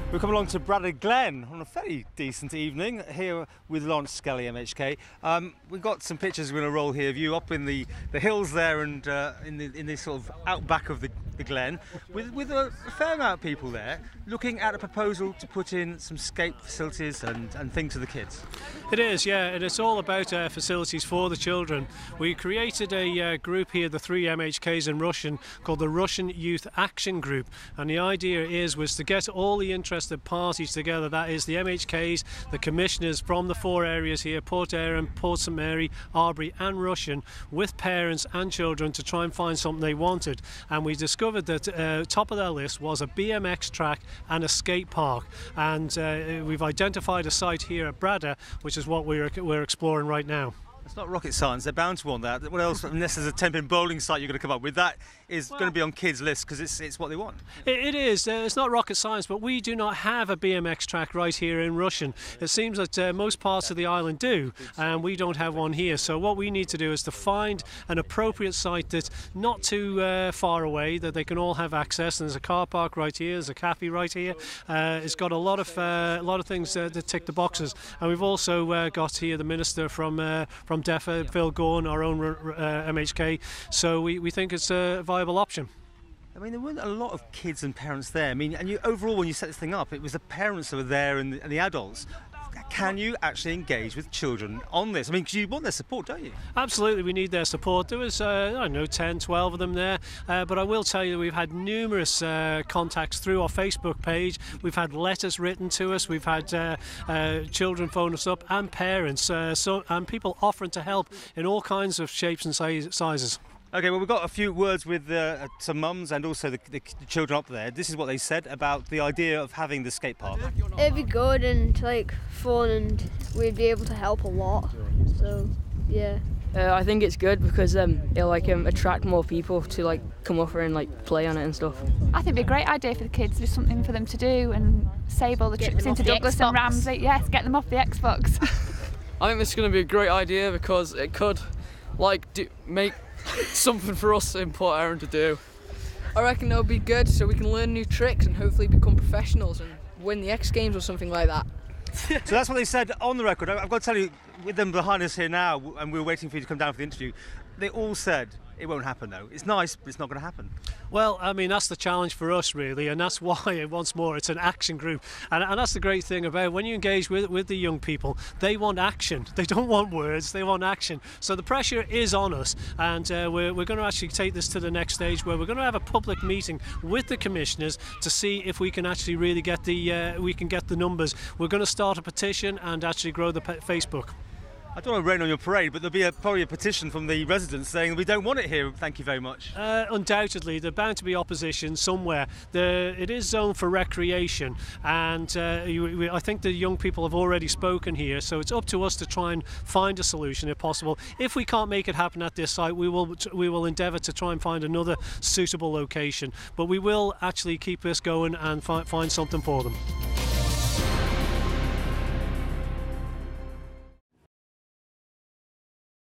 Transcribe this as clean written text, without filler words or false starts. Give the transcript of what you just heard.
We've come along to Bradda Glen on a fairly decent evening here with Lawrence Skelly, MHK. We've got some pictures we're going to roll here of you up in the hills there and in the sort of outback of the Glen with a fair amount of people there looking at a proposal to put in some skate facilities and things for the kids. It is, yeah, and it's all about facilities for the children. We created a group here, the 3 MHKs in Russian, called the Russian Youth Action Group, and the idea was to get all the interested parties together, that is the MHKs, the commissioners from the 4 areas here, Port Erin, Port St Mary, Arbury and Russian, with parents and children to try and find something they wanted. And we discovered that top of their list was a BMX track and a skate park, and we've identified a site here at Bradda, which is what we're exploring right now. It's not rocket science, they're bound to want that. What else, unless there's a 10-pin bowling site you're going to come up with, that is going to be on kids' lists because it's what they want. It is. It's not rocket science, but we do not have a BMX track right here in Russian. It seems that most parts of the island do, and we don't have one here. So what we need to do is to find an appropriate site that's not too far away, that they can all have access. And there's a car park right here, there's a cafe right here. It's got a lot of things that tick the boxes. And we've also got here the minister from DEFA, Phil Gorn, our own MHK, so we think it's a viable option. I mean, there weren't a lot of kids and parents there. I mean, and overall, when you set this thing up, it was the parents that were there and the adults. Can you actually engage with children on this? I mean, because you want their support, don't you? Absolutely, we need their support. There was, I don't know, 10, 12 of them there. But I will tell you that we've had numerous contacts through our Facebook page. We've had letters written to us. We've had children phone us up and parents. And people offering to help in all kinds of shapes and sizes. Okay, well, we've got a few words with some mums and also the children up there. This is what they said about the idea of having the skate park. It'd be good and fun, and we'd be able to help a lot. So, yeah. I think it's good because it'll attract more people to come over and play on it and stuff. I think it'd be a great idea for the kids, just something for them to do and save all the trips into Douglas and Ramsey. Yes, get them off the Xbox. I think this is going to be a great idea because it could make something for us in Port Erin to do. I reckon it'll be good so we can learn new tricks and hopefully become professionals and win the X Games or something like that. So that's what they said on the record. I've got to tell you, with them behind us here now, and we were waiting for you to come down for the interview, they all said it won't happen though. It's nice, but it's not going to happen. Well, I mean, that's the challenge for us really, and that's why, once more, it's an action group. And that's the great thing about when you engage with the young people, they want action. They don't want words, they want action. So the pressure is on us, and we're going to actually take this to the next stage where we're going to have a public meeting with the commissioners to see if we can actually really get the numbers. We're going to start a petition and actually grow the Facebook. I don't want to rain on your parade, but there'll be probably a petition from the residents saying we don't want it here, thank you very much. Undoubtedly, there's bound to be opposition somewhere. It is zoned for recreation, and I think the young people have already spoken here, so it's up to us to try and find a solution if possible. If we can't make it happen at this site, we will endeavour to try and find another suitable location, but we will actually keep this going and find something for them.